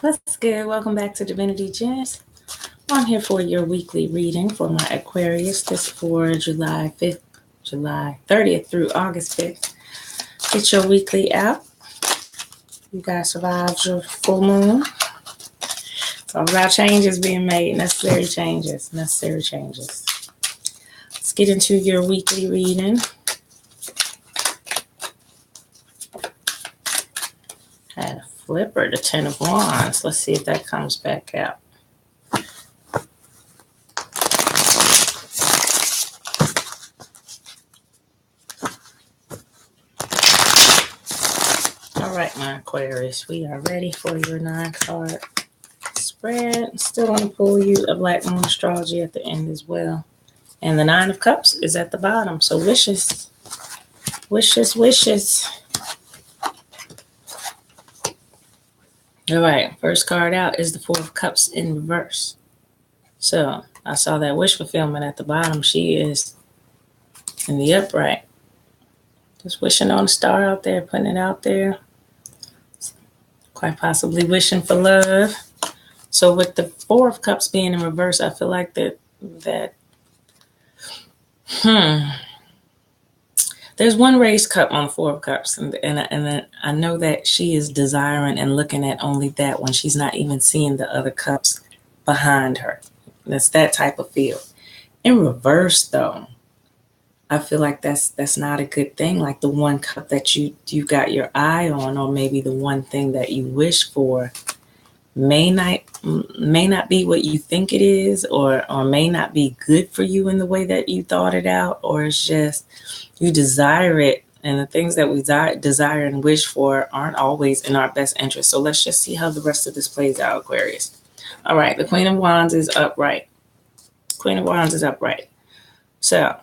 What's good? Welcome back to Divinity Gems. I'm here for your weekly reading for my Aquarius. This for July 5th, July 30th through August 5th. Get your weekly out. You guys survived your full moon. Talk about changes being made, necessary changes. Let's get into your weekly reading. Had a flipper, the 10 of Wands. Let's see if that comes back out. All right, my Aquarius, we are ready for your 9-card spread. Still want to pull you a Black Moon astrology at the end as well. And the 9 of Cups is at the bottom. So wishes. All right, first card out is the 4 of Cups in reverse. So I saw that wish fulfillment at the bottom. She is in the upright. Just wishing on a star out there, putting it out there. Quite possibly wishing for love. So with the 4 of Cups being in reverse, I feel like there's one raised cup on 4 of Cups, and I know that she is desiring and looking at only that when she's not even seeing the other cups behind her. That's that type of feel. In reverse, though, I feel like that's not a good thing. Like the one cup that you got your eye on, or maybe the one thing that you wish for, may not be what you think it is, or may not be good for you in the way that you thought it out, or it's just you desire it, and the things that we desire and wish for aren't always in our best interest. So let's just see how the rest of this plays out, Aquarius. All right, the Queen of Wands is upright. So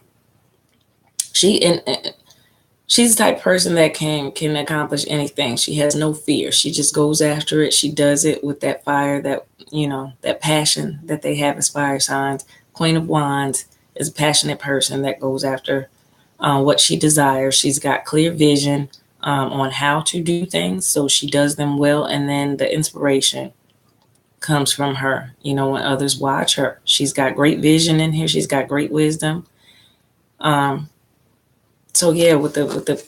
she's the type of person that can accomplish anything. She has no fear. She just goes after it. She does it with that fire, that passion that they have as fire signs. Queen of Wands is a passionate person that goes after what she desires. She's got clear vision on how to do things, so she does them well. And then the inspiration comes from her. When others watch her, she's got great vision in here. She's got great wisdom. So yeah, with the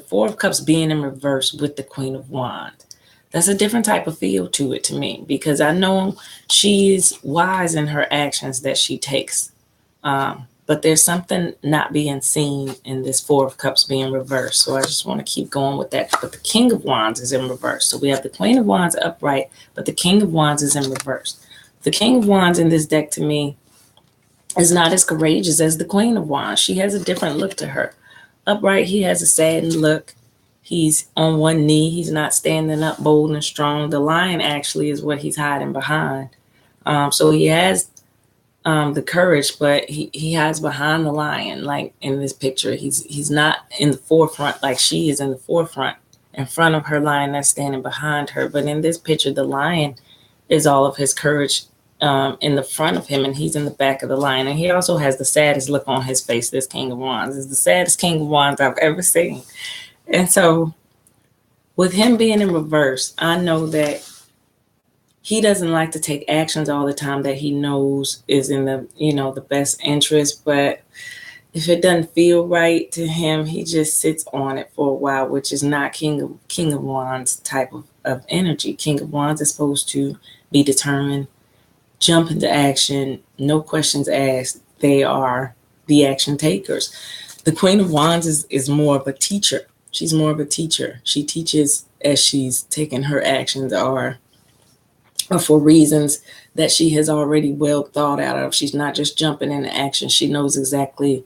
4 of Cups being in reverse with the Queen of Wands, that's a different type of feel to it to me, because I know she is wise in her actions that she takes. But there's something not being seen in this 4 of Cups being reversed. So I just want to keep going with that. But the King of Wands is in reverse. So we have the Queen of Wands upright, but the King of Wands is in reverse. The King of Wands in this deck to me is not as courageous as the Queen of Wands. She has a different look to her. Upright, he has a saddened look. He's on one knee. He's not standing up bold and strong. The lion actually is what he's hiding behind. So he has the courage, but he hides behind the lion. Like in this picture, he's not in the forefront like she is in the forefront in front of her lion that's standing behind her. But in this picture, the lion is all of his courage in the front of him, and he's in the back of the lion. And he also has the saddest look on his face. This King of Wands is the saddest King of Wands I've ever seen. And so with him being in reverse, I know that he doesn't like to take actions all the time that he knows is in the best interest. But if it doesn't feel right to him, he just sits on it for a while, which is not King of Wands type of energy. King of Wands is supposed to be determined, jump into action, no questions asked. They are the action takers. The Queen of Wands is more of a teacher. She's more of a teacher. She teaches as she's taking her actions, or for reasons that she has already well thought out of. She's not just jumping into action. She knows exactly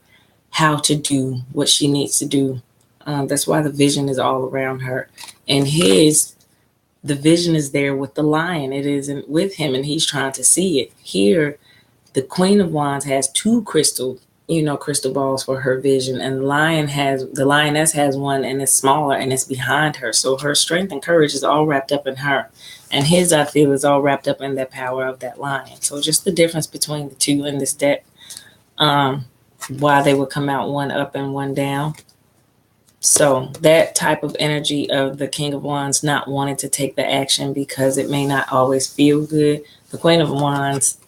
how to do what she needs to do. That's why the vision is all around her. And the vision is there with the lion. It isn't with him, and he's trying to see it. Here, the Queen of Wands has 2 crystal balls for her vision, and the lioness has one, and it's smaller, and it's behind her. So her strength and courage is all wrapped up in her, and his, I feel, is all wrapped up in the power of that lion. So just the difference between the two in this deck, why they would come out one up and one down. So that type of energy of the King of Wands not wanting to take the action because it may not always feel good. The Queen of Wands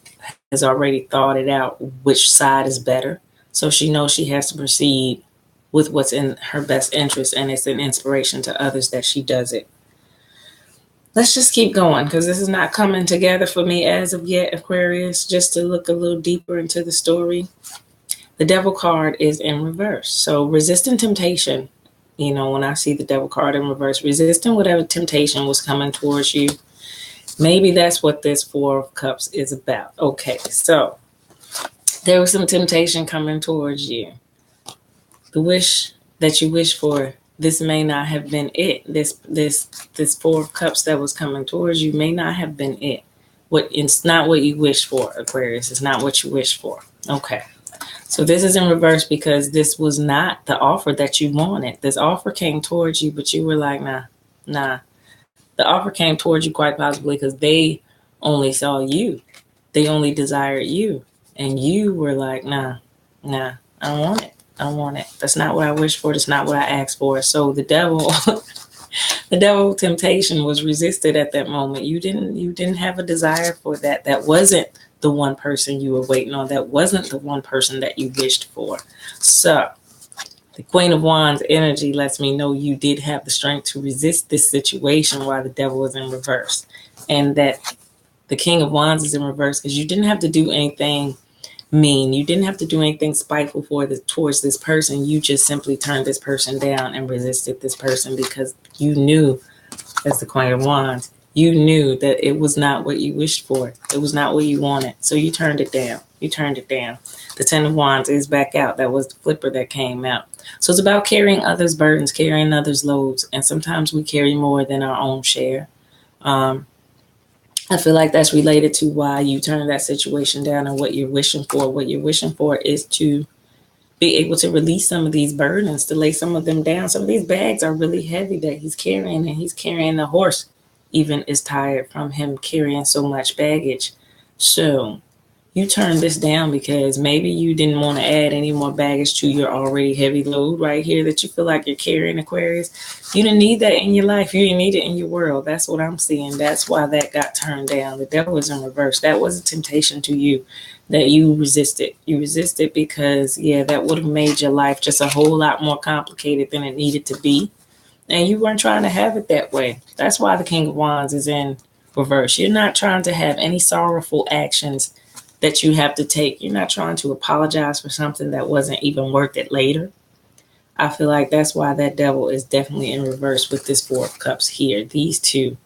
has already thought it out which side is better. So she knows she has to proceed with what's in her best interest, and it's an inspiration to others that she does it. Let's just keep going because this is not coming together for me as of yet, Aquarius. Just to look a little deeper into the story, the Devil card is in reverse. So resisting temptation, when I see the Devil card in reverse, resisting whatever temptation was coming towards you. Maybe that's what this Four of Cups is about. Okay, so there was some temptation coming towards you. The wish that you wish for, this may not have been it. This Four of Cups that was coming towards you may not have been it. It's not what you wish for, Aquarius. It's not what you wish for. Okay. So this is in reverse because this was not the offer that you wanted. This offer came towards you, but you were like, nah. The offer came towards you quite possibly because they only saw you. They only desired you. And you were like, nah, I don't want it. I don't want it. That's not what I wished for. That's not what I asked for. So the devil, the devil temptation was resisted at that moment. You didn't have a desire for that. That wasn't the one person you were waiting on. That wasn't the one person that you wished for. So the Queen of Wands energy lets me know you did have the strength to resist this situation while the devil is in reverse. And that the King of Wands is in reverse because you didn't have to do anything mean. You didn't have to do anything spiteful towards this person. You just simply turned this person down and resisted this person because you knew, as the Queen of Wands, you knew that it was not what you wished for. It was not what you wanted. So you turned it down. The Ten of Wands is back out. That was the flipper that came out. So it's about carrying others' burdens, carrying others' loads. And sometimes we carry more than our own share. I feel like that's related to why you turn that situation down and what you're wishing for. What you're wishing for is to be able to release some of these burdens, to lay some of them down. Some of these bags are really heavy that he's carrying, and he's carrying the horse even is tired from him carrying so much baggage. So you turn this down because maybe you didn't want to add any more baggage to your already heavy load right here that you feel like you're carrying, Aquarius. You didn't need that in your life. You didn't need it in your world. That's what I'm seeing. That's why that got turned down. The devil was in reverse. That was a temptation to you that you resisted. You resisted because, that would have made your life just a whole lot more complicated than it needed to be. And you weren't trying to have it that way. That's why the King of Wands is in reverse. You're not trying to have any sorrowful actions that you have to take. You're not trying to apologize for something that wasn't even worth it later. I feel like that's why that devil is definitely in reverse with this Four of Cups here. These two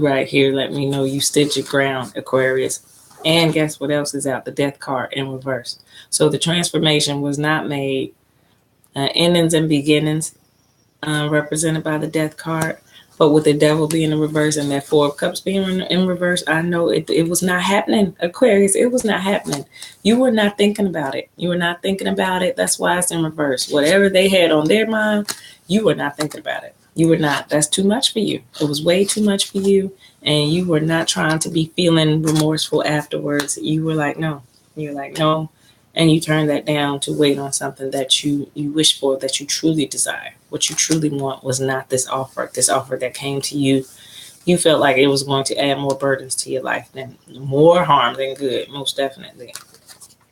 right here let me know you stood your ground, Aquarius. And guess what else is out? The Death card in reverse. So the transformation was not made. Endings and beginnings represented by the Death card. But with the devil being in reverse and that Four of Cups being in reverse, I know it was not happening, Aquarius. It was not happening. You were not thinking about it. You were not thinking about it. That's why it's in reverse. Whatever they had on their mind, you were not thinking about it. You were not. That's too much for you. It was way too much for you. And you were not trying to be feeling remorseful afterwards. You were like, no. You're like, no. And you turn that down to wait on something that you wish for, that you truly desire. What you truly want was not this offer that came to you. You felt like it was going to add more burdens to your life, than more harm than good, most definitely.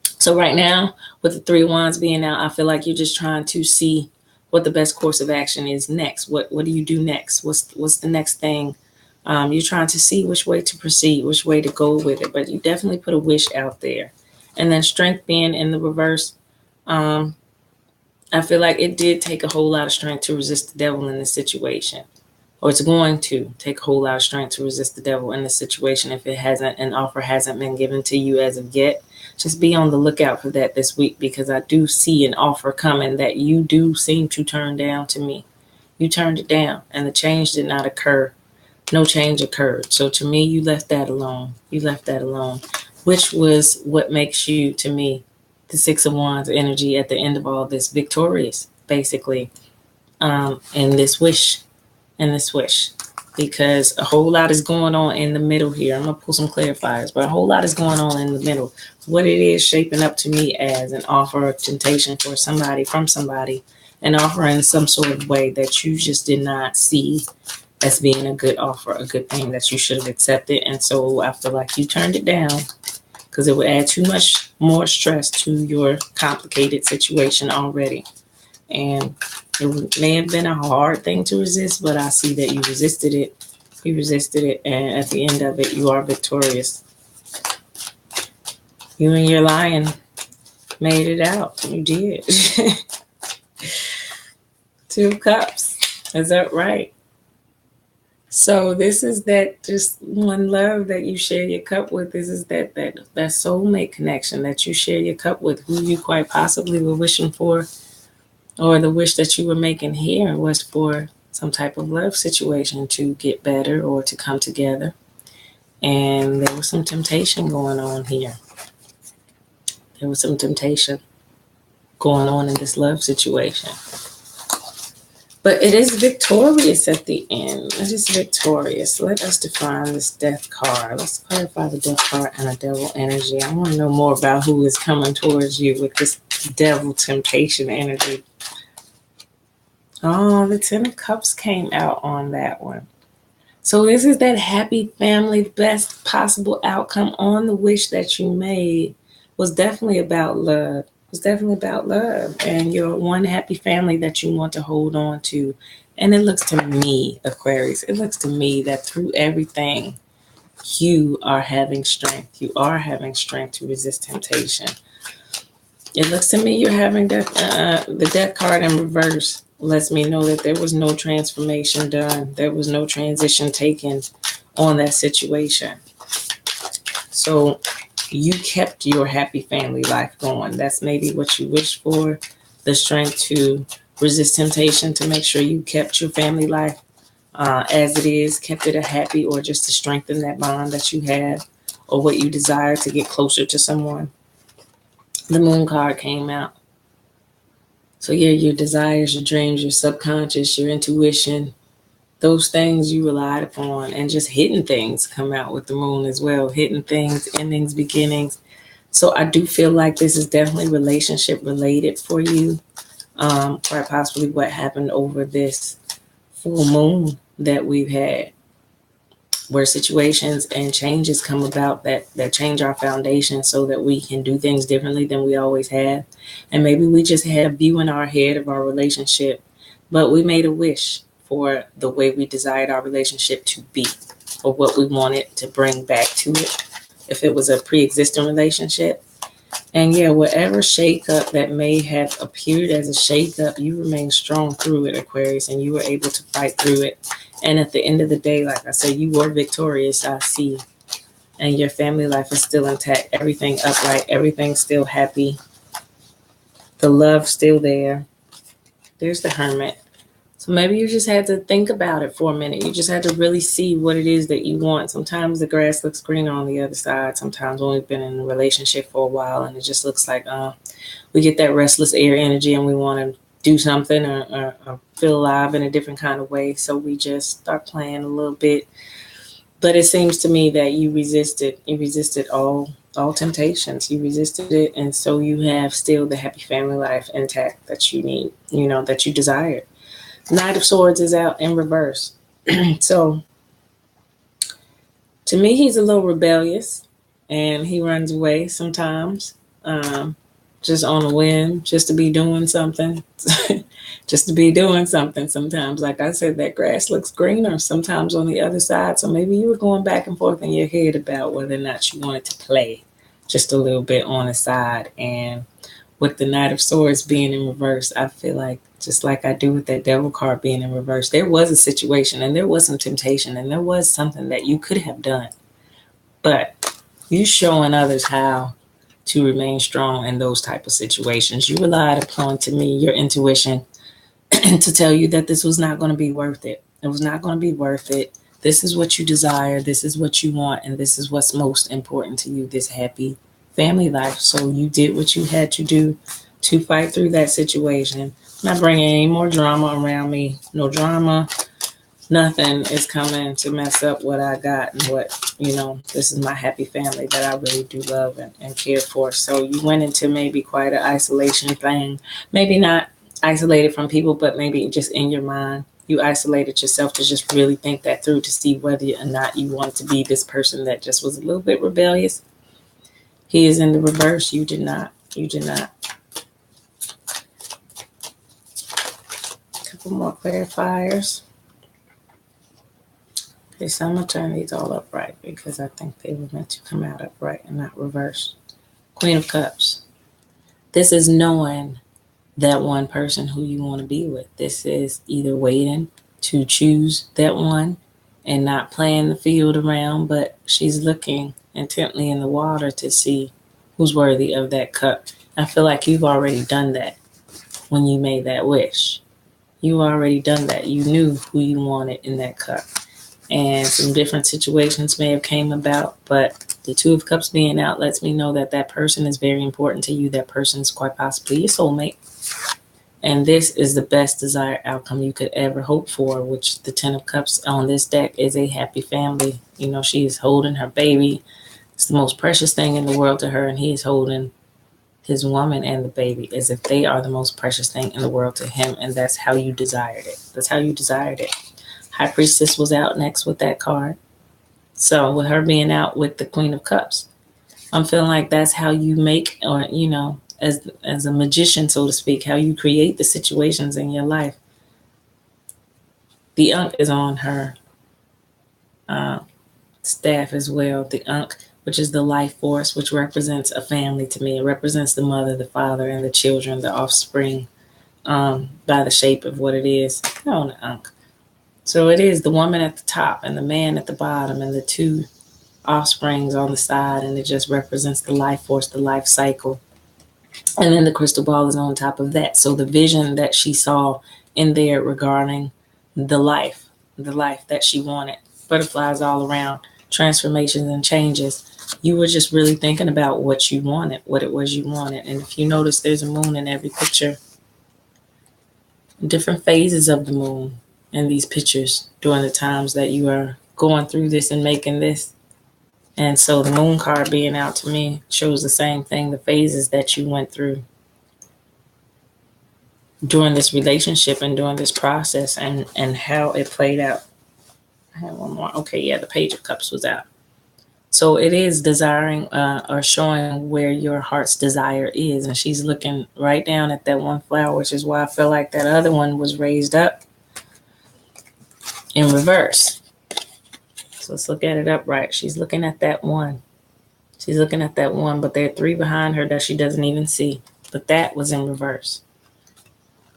So right now, with the Three of Wands being out, I feel like you're just trying to see what the best course of action is next. What do you do next? What's the next thing? You're trying to see which way to proceed, which way to go with it. But you definitely put a wish out there. And then strength being in the reverse, I feel like it did take a whole lot of strength to resist the devil in this situation. Or it's going to take a whole lot of strength to resist the devil in this situation if an offer hasn't been given to you as of yet. Just be on the lookout for that this week, because I do see an offer coming that you do seem to turn down to me. You turned it down and the change did not occur. No change occurred. So to me, you left that alone. Which was what makes you, to me, the Six of Wands energy at the end of all this, victorious, basically, in this wish, because a whole lot is going on in the middle here. I'm going to pull some clarifiers, but a whole lot is going on in the middle. What it is shaping up to me as an offer of temptation for somebody, from somebody, an offer in some sort of way that you just did not see as being a good offer, a good thing that you should have accepted. And so I feel like you turned it down because it would add too much more stress to your complicated situation already. And it may have been a hard thing to resist, but I see that you resisted it. You resisted it, and at the end of it, you are victorious. You and your lion made it out. You did. 2 cups. Is that right? So this is that just one love that you share your cup with. This is that soulmate connection that you share your cup with, who you quite possibly were wishing for, or the wish that you were making here was for some type of love situation to get better or to come together. And there was some temptation going on here. There was some temptation going on in this love situation. But it is victorious at the end. It is victorious. Let us define this death card. Let's clarify the death card and a devil energy. I want to know more about who is coming towards you with this devil temptation energy. Oh, the 10 of Cups came out on that one. So this is that happy family, best possible outcome on the wish that you made was definitely about love. It was definitely about love and your one happy family that you want to hold on to. And it looks to me, Aquarius, it looks to me that through everything, you are having strength. You are having strength to resist temptation. It looks to me you're having the death card in reverse. Lets me know that there was no transformation done. There was no transition taken on that situation. So you kept your happy family life going. That's maybe what you wished for, the strength to resist temptation, to make sure you kept your family life as it is, kept it a happy, or just to strengthen that bond that you had, or what you desire to get closer to someone. The Moon card came out. So yeah, your desires, your dreams, your subconscious, your intuition, those things you relied upon, and just hidden things come out with the Moon as well. Hidden things, endings, beginnings. So I do feel like this is definitely relationship related for you. Quite possibly what happened over this full moon that we've had, where situations and changes come about that change our foundation so that we can do things differently than we always have. And maybe we just had a view in our head of our relationship, but we made a wish for the way we desired our relationship to be, or what we wanted to bring back to it, if it was a pre-existing relationship. And yeah, whatever shakeup that may have appeared as a shakeup, you remained strong through it, Aquarius, and you were able to fight through it. And at the end of the day, like I said, you were victorious, I see. And your family life is still intact. Everything upright. Everything's still happy. The love's still there. There's the Hermit. So maybe you just had to think about it for a minute. You just had to really see what it is that you want. Sometimes the grass looks greener on the other side. Sometimes when we've been in a relationship for a while and it just looks like we get that restless air energy and we want to do something or feel alive in a different kind of way. So we just start playing a little bit. But it seems to me that you resisted. You resisted all temptations. You resisted it. And so you have still the happy family life intact that you need, that you desired. Knight of Swords is out in reverse. So to me, he's a little rebellious and he runs away sometimes, just on a whim, just to be doing something, just to be doing something sometimes. Like I said, that grass looks greener sometimes on the other side. So maybe you were going back and forth in your head about whether or not you wanted to play just a little bit on the side. And with the Knight of Swords being in reverse, I feel like, just like I do with that Devil card being in reverse, there was a situation and there was some temptation and there was something that you could have done. But you showing others how to remain strong in those type of situations. You relied upon, to me, your intuition to tell you that this was not going to be worth it. It was not going to be worth it. This is what you desire. This is what you want. And this is what's most important to you, this happy family life. So you did what you had to do to fight through that situation. I'm not bringing any more drama around me. No drama. Nothing is coming to mess up what I got and what, this is my happy family that I really do love and care for. So you went into maybe quite an isolation thing. Maybe not. isolated from people, but maybe just in your mind, you isolated yourself to just really think that through, to see whether or not you want to be this person that just was a little bit rebellious. He is in the reverse. You did not. You did not. A couple more clarifiers. Okay, so I'm going to turn these all upright because I think they were meant to come out upright and not reversed. Queen of Cups. This is knowing that one person who you want to be with. This is either waiting to choose that one and not playing the field around, but she's looking intently in the water to see who's worthy of that cup. I feel like you've already done that when you made that wish. You already done that. You knew who you wanted in that cup. And some different situations may have came about, but the Two of Cups being out lets me know that that person is very important to you. That person is quite possibly your soulmate. And this is the best desired outcome you could ever hope for, which the 10 of Cups on this deck is a happy family. You know, she is holding her baby. It's the most precious thing in the world to her, and he is holding his woman and the baby as if they are the most precious thing in the world to him, and that's how you desired it. That's how you desired it. High Priestess was out next with that card. So with her being out with the Queen of Cups, I'm feeling like that's how you make, or, you know, as a magician, so to speak, how you create the situations in your life. The Ankh is on her staff as well. The Ankh, which is the life force, which represents a family to me. It represents the mother, the father, and the children, the offspring, by the shape of what it is. Oh, the Ankh. So it is the woman at the top and the man at the bottom and the two offsprings on the side, and it just represents the life force, the life cycle. And then the crystal ball is on top of that. So the vision that she saw in there regarding the life that she wanted, butterflies all around, transformations and changes. You were just really thinking about what you wanted, what it was you wanted. And if you notice, there's a moon in every picture, different phases of the moon in these pictures during the times that you are going through this and making this. And so the moon card being out to me shows the same thing, the phases that you went through during this relationship and during this process, and how it played out. I have one more. Okay, yeah, the Page of Cups was out. So it is desiring or showing where your heart's desire is. And she's looking right down at that one flower, which is why I feel like that other one was raised up in reverse. So let's look at it upright. She's looking at that one. She's looking at that one, but there are three behind her that she doesn't even see. But that was in reverse.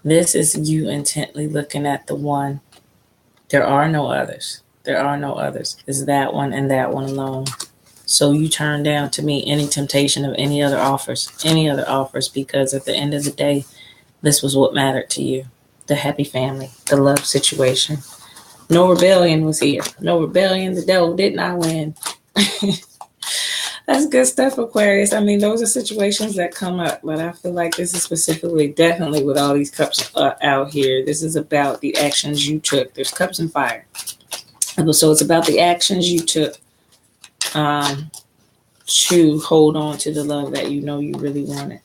This is you intently looking at the one. There are no others. There are no others. It's that one and that one alone. So you turn down, to me, any temptation of any other offers, because at the end of the day, this was what mattered to you. The happy family, the love situation. No rebellion was here. No rebellion. The devil did not win. That's good stuff, Aquarius. I mean, those are situations that come up, but I feel like this is specifically, definitely with all these cups out here, this is about the actions you took. There's cups and fire. So it's about the actions you took to hold on to the love that you know you really wanted.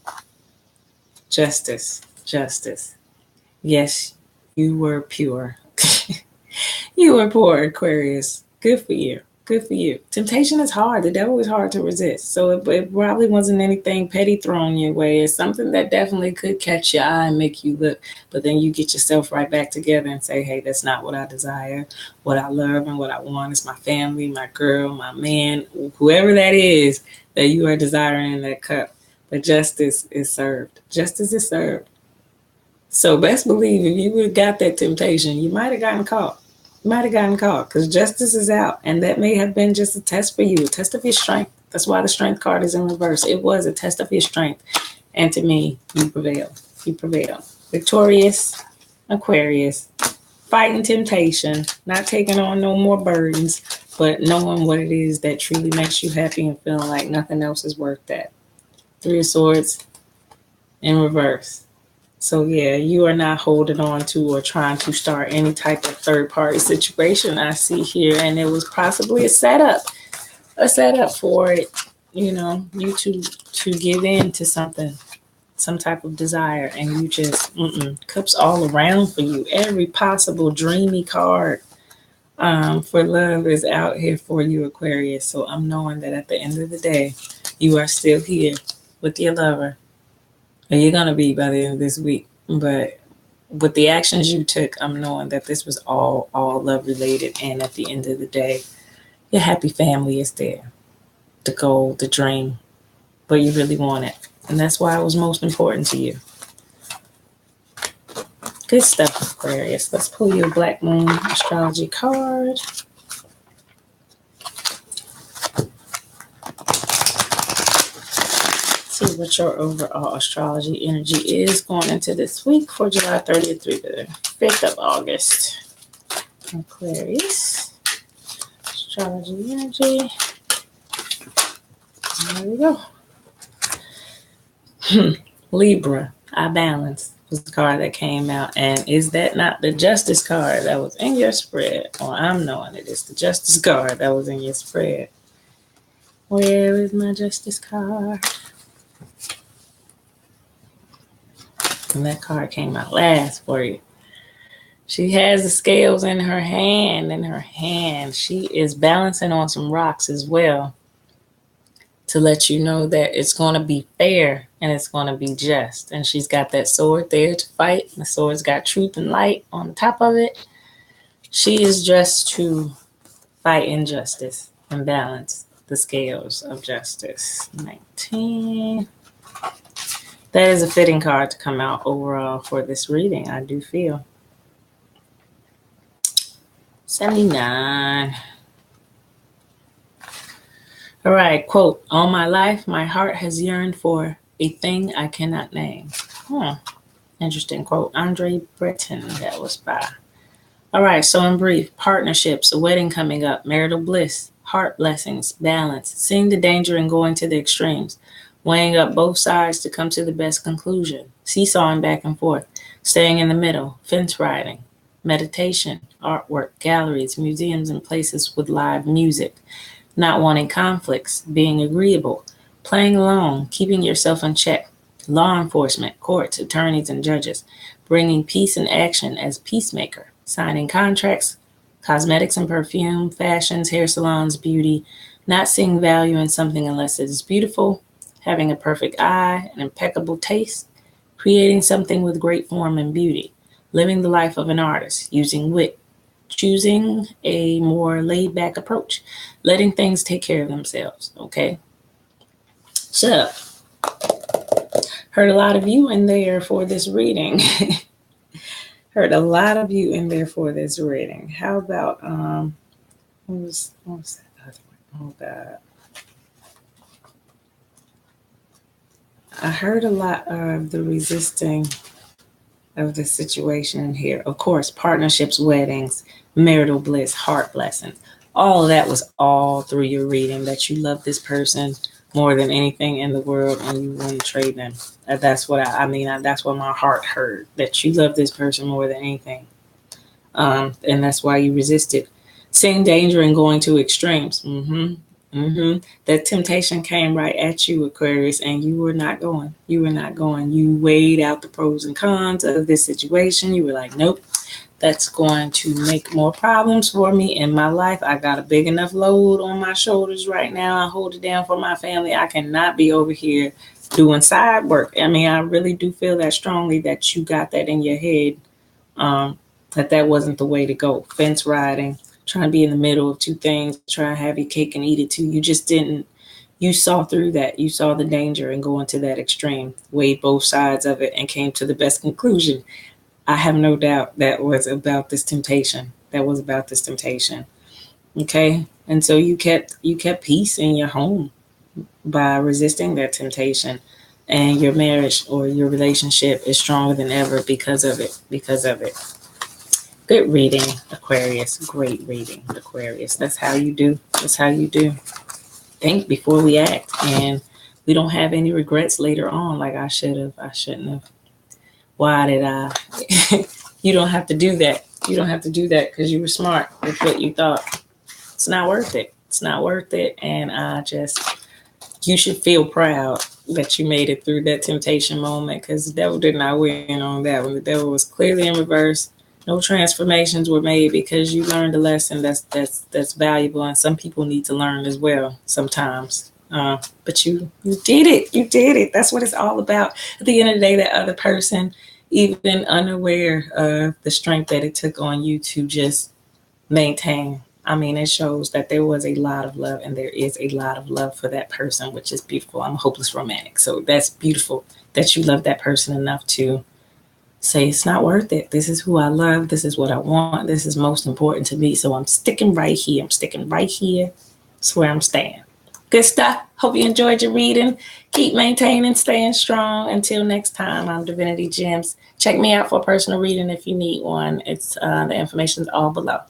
Justice. Yes, you were pure. You were poor, Aquarius. Good for you. Temptation is hard. The devil is hard to resist. So it probably wasn't anything petty thrown your way. It's something that definitely could catch your eye and make you look. But then you get yourself right back together and say, hey, that's not what I desire. What I love and what I want is my family, my girl, my man, whoever that is that you are desiring in that cup. But justice is served. Justice is served. So best believe if you would have got that temptation, you might have gotten caught. Because justice is out, and that may have been just a test for you, a test of your strength. That's why the strength card is in reverse. It was a test of your strength, and to me, you prevailed. Victorious, Aquarius, fighting temptation, not taking on no more burdens, but knowing what it is that truly makes you happy and feeling like nothing else is worth that. 3 of Swords in reverse. So yeah, you are not holding on to or trying to start any type of third-party situation I see here. And it was possibly a setup for it, you to give in to something. some type of desire, and you just cups all around for you. Every possible dreamy card for love is out here for you, Aquarius. So I'm knowing that at the end of the day, you are still here with your lover, and you're gonna be by the end of this week. But with the actions you took, I'm knowing that this was all love related, and at the end of the day, your happy family is there. The goal, the dream, but you really want it. And that's why it was most important to you. Good stuff, Aquarius. Let's pull you a Black Moon astrology card. See what your overall astrology energy is going into this week for July 30th through the 5th of August. Aquarius. Astrology energy. There we go. Libra, I balance was the card that came out. And is that not the Justice card that was in your spread? Or I'm knowing it is the Justice card that was in your spread. Where is my Justice card? And that card came out last for you. She has the scales in her hand. She is balancing on some rocks as well, to let you know that it's going to be fair and it's going to be just. And she's got that sword there to fight. The sword's got truth and light on the top of it. She is dressed to fight injustice and balance the scales of justice. 19. That is a fitting card to come out overall for this reading, I do feel. 79. All right, quote, all my life, my heart has yearned for a thing I cannot name. Interesting quote. Andre Breton, that was by. All right, so in brief, partnerships, a wedding coming up, marital bliss, heart blessings, balance, seeing the danger and going to the extremes, weighing up both sides to come to the best conclusion, seesawing back and forth, staying in the middle, fence riding, meditation, artwork, galleries, museums, and places with live music, not wanting conflicts, being agreeable, playing along, keeping yourself in check, law enforcement, courts, attorneys, and judges, bringing peace and action as peacemaker, signing contracts, cosmetics and perfume, fashions, hair salons, beauty, not seeing value in something unless it is beautiful, having a perfect eye, an impeccable taste, creating something with great form and beauty, living the life of an artist, using wit, choosing a more laid-back approach, letting things take care of themselves, okay? So, heard a lot of you in there for this reading. Heard a lot of you in there for this reading. How about, what was that other one? Oh, God. I heard a lot of the resisting of the situation here. Of course, partnerships, weddings, marital bliss, heart blessings. All of that was all through your reading, that you love this person more than anything in the world and you wouldn't trade them. That's what I mean. That's what my heart heard, that you love this person more than anything. And that's why you resisted. Seeing danger and going to extremes. That temptation came right at you, Aquarius, and you were not going. You were not going. You weighed out the pros and cons of this situation. You were like, nope, that's going to make more problems for me in my life. I got a big enough load on my shoulders right now. I hold it down for my family. I cannot be over here doing side work. I mean, I really do feel that strongly that you got that in your head, that wasn't the way to go. Fence riding, trying to be in the middle of two things, trying to have your cake and eat it too. You just didn't, you saw through that. You saw the danger and going to that extreme, weighed both sides of it and came to the best conclusion. I have no doubt that was about this temptation. Okay. And so you kept peace in your home by resisting that temptation, and your marriage or your relationship is stronger than ever because of it. Good reading, Aquarius. Great reading, Aquarius. That's how you do. Think before we act, and we don't have any regrets later on, like I shouldn't have. Why did I? You don't have to do that. Because you were smart with what you thought. It's not worth it. And I just You should feel proud that you made it through that temptation moment, because the devil did not win on that one. The devil was clearly in reverse. No transformations were made because you learned a lesson that's valuable, and some people need to learn as well sometimes. But you did it. You did it. That's what it's all about. At the end of the day, that other person, even unaware of the strength that it took on you to just maintain. I mean, it shows that there was a lot of love, and there is a lot of love for that person, which is beautiful. I'm a hopeless romantic. So that's beautiful that you love that person enough to say, it's not worth it. This is who I love. This is what I want. This is most important to me. So I'm sticking right here. I'm sticking right here. That's where I'm staying. Good stuff. Hope you enjoyed your reading. Keep maintaining, staying strong. Until next time, I'm Divinity Gems. Check me out for a personal reading if you need one. It's the information's all below.